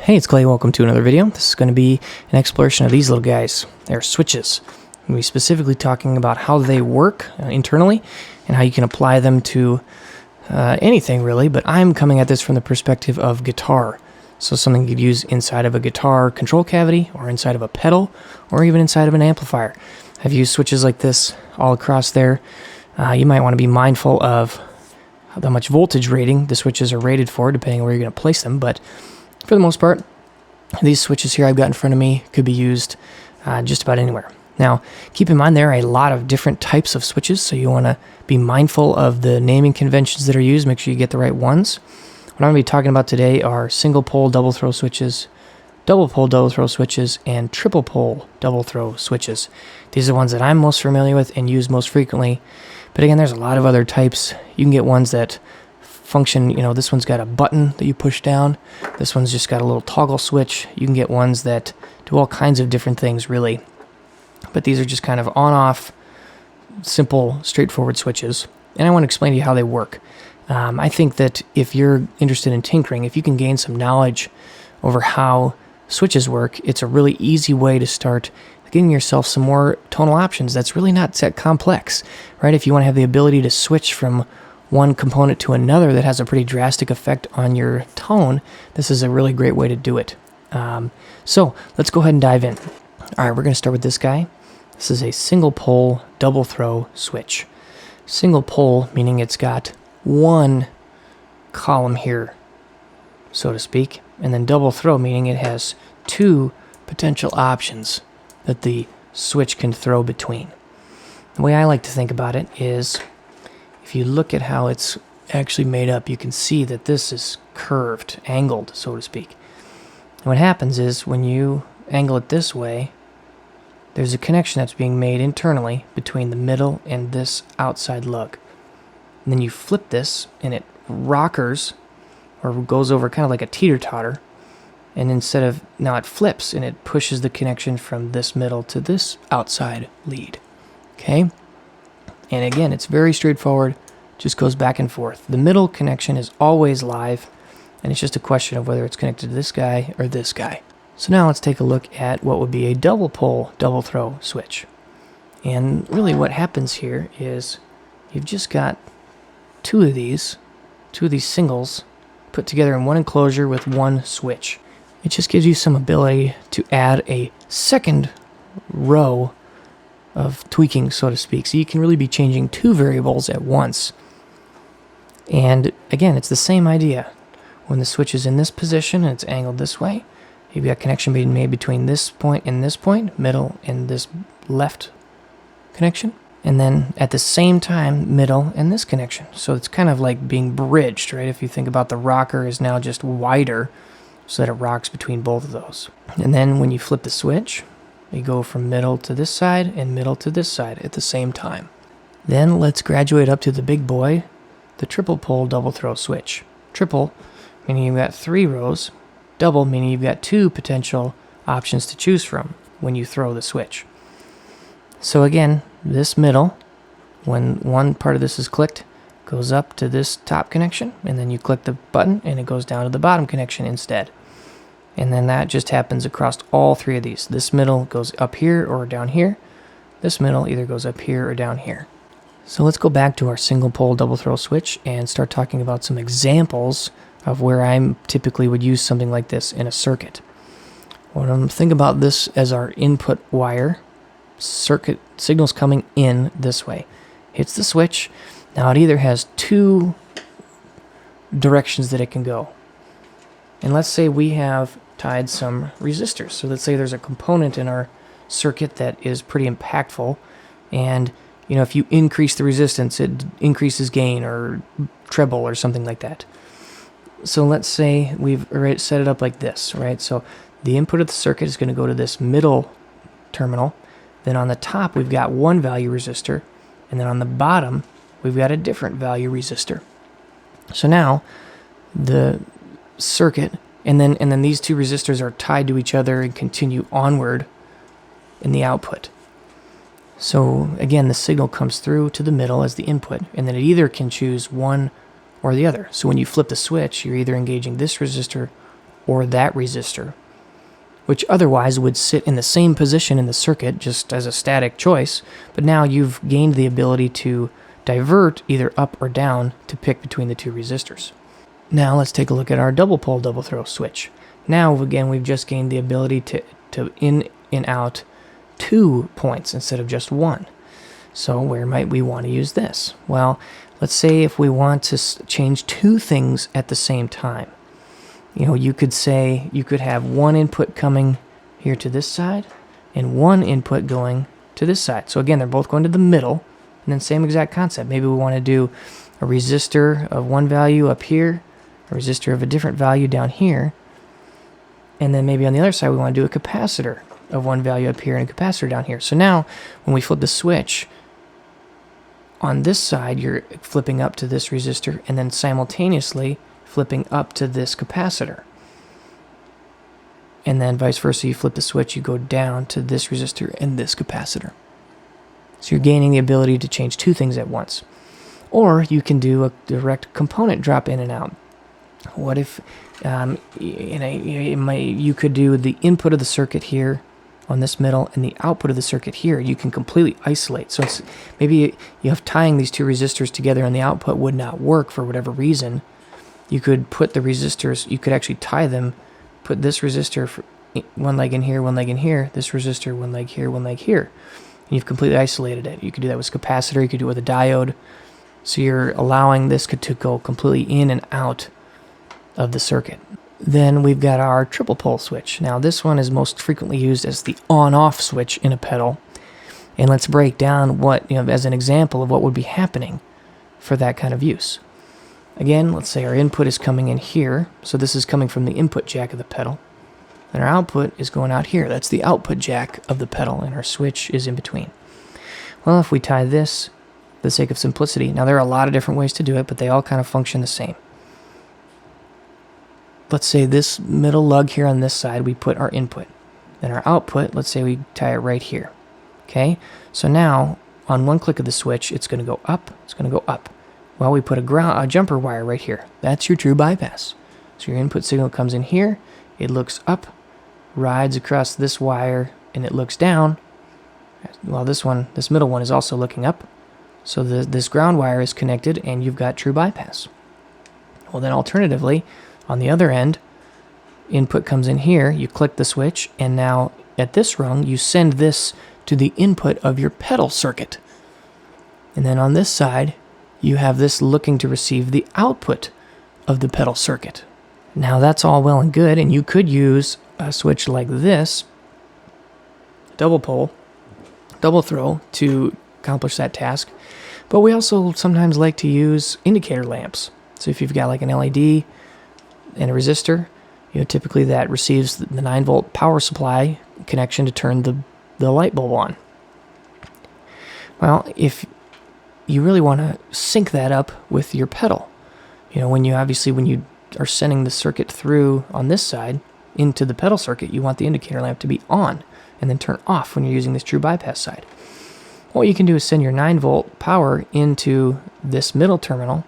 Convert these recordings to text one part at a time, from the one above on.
Hey, it's Kley. Welcome to another video. This is going to be an exploration of these little guys. They're switches. I'm going to be specifically talking about how they work internally and how you can apply them to anything really, but I'm coming at this from the perspective of guitar. So something you could use inside of a guitar control cavity or inside of a pedal or even inside of an amplifier. I've used switches like this all across there. You might want to be mindful of how much voltage rating the switches are rated for depending on where you're going to place them, but for the most part, these switches here I've got in front of me could be used just about anywhere. Now, keep in mind there are a lot of different types of switches, so you want to be mindful of the naming conventions that are used. Make sure you get the right ones. What I'm going to be talking about today are single pole double throw switches, double pole double throw switches, and triple pole double throw switches. These are the ones that I'm most familiar with and use most frequently. But again, there's a lot of other types. You can get ones that function, this one's got a button that you push down. This one's just got a little toggle switch. You can get ones that do all kinds of different things, really. But these are just kind of on-off, simple, straightforward switches. And I want to explain to you how they work. I think that if you're interested in tinkering, if you can gain some knowledge over how switches work, it's a really easy way to start giving yourself some more tonal options. That's really not that complex, right? If you want to have the ability to switch from one component to another that has a pretty drastic effect on your tone, this is a really great way to do it. So let's go ahead and dive in. All right, we're going to start with this guy. This is a single pole double throw switch. Single pole meaning it's got one column here, so to speak, and then double throw meaning it has two potential options that the switch can throw between. The way I like to think about it is, if you look at how it's actually made up, you can see that this is curved, angled, so to speak. And what happens is when you angle it this way, there's a connection that's being made internally between the middle and this outside lug. And then you flip this and it rockers or goes over kind of like a teeter-totter. And now it flips and it pushes the connection from this middle to this outside lead. Okay? And again, it's very straightforward, just goes back and forth. The middle connection is always live, and it's just a question of whether it's connected to this guy or this guy. So now let's take a look at what would be a double pole, double throw switch. And really what happens here is you've just got two of these singles put together in one enclosure with one switch. It just gives you some ability to add a second row of tweaking, so to speak. So you can really be changing two variables at once. And again, it's the same idea. When the switch is in this position and it's angled this way, you've got connection being made between this point and this point, middle and this left connection. And then at the same time, middle and this connection. So it's kind of like being bridged, right? If you think about the rocker is now just wider so that it rocks between both of those. And then when you flip the switch, you go from middle to this side and middle to this side at the same time. Then let's graduate up to the big boy, the triple pole double throw switch. Triple, meaning you've got 3 rows. Double, meaning you've got 2 potential options to choose from when you throw the switch. So again, this middle, when one part of this is clicked, goes up to this top connection, and then you click the button and it goes down to the bottom connection instead. And then that just happens across all 3 of these. This middle goes up here or down here. This middle either goes up here or down here. So let's go back to our single pole double throw switch and start talking about some examples of where I typically would use something like this in a circuit. Think about this as our input wire. Circuit signals coming in this way. Hits the switch. Now it either has 2 directions that it can go. And let's say we have tied some resistors. So let's say there's a component in our circuit that is pretty impactful. And, if you increase the resistance, it increases gain or treble or something like that. So let's say we've set it up like this, right? So the input of the circuit is going to go to this middle terminal. Then on the top, we've got one value resistor. And then on the bottom, we've got a different value resistor. So now the circuit, and then these 2 resistors are tied to each other and continue onward in the output. So again, the signal comes through to the middle as the input, and then it either can choose one or the other. So when you flip the switch, you're either engaging this resistor or that resistor, which otherwise would sit in the same position in the circuit just as a static choice, but now you've gained the ability to divert either up or down to pick between the two resistors. Now let's take a look at our double pole double throw switch. Now again we've just gained the ability to in and out 2 points instead of just 1. So where might we want to use this? Well, let's say if we want to change 2 things at the same time. You could say you could have one input coming here to this side and one input going to this side. So again, they're both going to the middle, and then same exact concept. Maybe we want to do a resistor of one value up here, a resistor of a different value down here, and then maybe on the other side we want to do a capacitor of one value up here and a capacitor down here. So now when we flip the switch, on this side you're flipping up to this resistor and then simultaneously flipping up to this capacitor. And then vice versa, you flip the switch, you go down to this resistor and this capacitor. So you're gaining the ability to change 2 things at once. Or you can do a direct component drop in and out. What if you could do the input of the circuit here on this middle and the output of the circuit here. You can completely isolate. So maybe you have tying these 2 resistors together and the output would not work for whatever reason. You could put the resistors, you could actually tie them, put this resistor for one leg in here, one leg in here, this resistor, one leg here, one leg here. And you've completely isolated it. You could do that with a capacitor, you could do it with a diode. So you're allowing this to go completely in and out of the circuit. Then we've got our triple pole switch. Now this one is most frequently used as the on-off switch in a pedal. And let's break down what, as an example of what would be happening for that kind of use. Again, let's say our input is coming in here. So this is coming from the input jack of the pedal. And our output is going out here. That's the output jack of the pedal, and our switch is in between. Well, if we tie this, for the sake of simplicity, now there are a lot of different ways to do it, but they all kind of function the same. Let's say this middle lug here on this side, we put our input. Then our output, let's say we tie it right here. Okay, so now on one click of the switch, it's going to go up, it's going to go up. Well, we put a jumper wire right here. That's your true bypass. So your input signal comes in here, it looks up, rides across this wire, and it looks down. Well, this middle one is also looking up. So this ground wire is connected, and you've got true bypass. Well, then alternatively, on the other end, input comes in here, you click the switch, and now at this rung, you send this to the input of your pedal circuit. And then on this side, you have this looking to receive the output of the pedal circuit. Now that's all well and good, and you could use a switch like this, double pole, double throw, to accomplish that task. But we also sometimes like to use indicator lamps. So if you've got like an LED and a resistor, typically that receives the 9-volt power supply connection to turn the light bulb on. Well, if you really want to sync that up with your pedal, when you are sending the circuit through on this side into the pedal circuit, you want the indicator lamp to be on and then turn off when you're using this true bypass side. What you can do is send your 9-volt power into this middle terminal,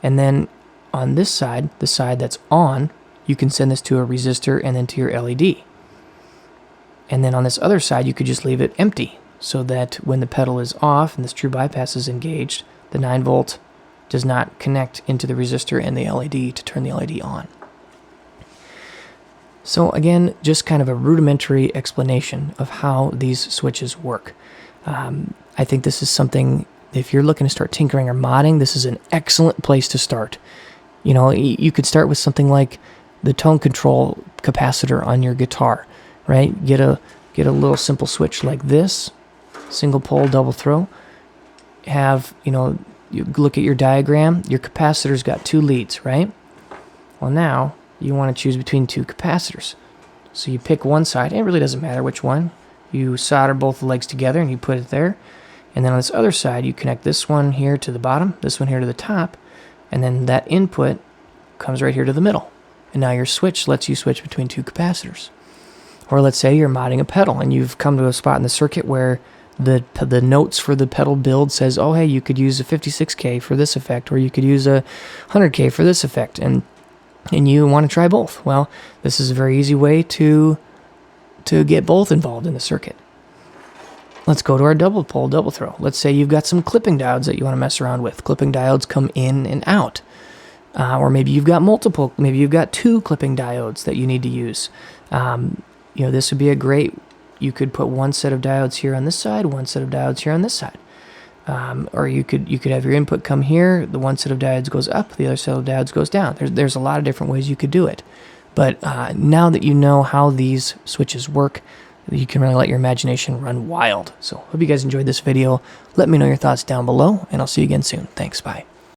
and then on this side, the side that's on, you can send this to a resistor and then to your LED. And then on this other side, you could just leave it empty so that when the pedal is off and this true bypass is engaged, the 9-volt does not connect into the resistor and the LED to turn the LED on. So again, just kind of a rudimentary explanation of how these switches work. I think this is something, if you're looking to start tinkering or modding, this is an excellent place to start. You could start with something like the tone control capacitor on your guitar, right? Get a little simple switch like this, single pole, double throw. You look at your diagram, your capacitor's got 2 leads, right? Well, now you want to choose between 2 capacitors. So you pick one side, it really doesn't matter which one. You solder both the legs together and you put it there. And then on this other side, you connect this one here to the bottom, this one here to the top, and then that input comes right here to the middle. And now your switch lets you switch between 2 capacitors. Or let's say you're modding a pedal and you've come to a spot in the circuit where the notes for the pedal build says, oh, hey, you could use a 56K for this effect, or you could use a 100K for this effect. And and you want to try both. Well, this is a very easy way to get both involved in the circuit. Let's go to our double pole, double throw. Let's say you've got some clipping diodes that you want to mess around with. Clipping diodes come in and out. Or maybe you've got multiple, maybe you've got 2 clipping diodes that you need to use. This would be a great, you could put one set of diodes here on this side, one set of diodes here on this side. Or you could have your input come here, the one set of diodes goes up, the other set of diodes goes down. There's a lot of different ways you could do it. But now that you know how these switches work, you can really let your imagination run wild. So hope you guys enjoyed this video. Let me know your thoughts down below, and I'll see you again soon. Thanks, bye.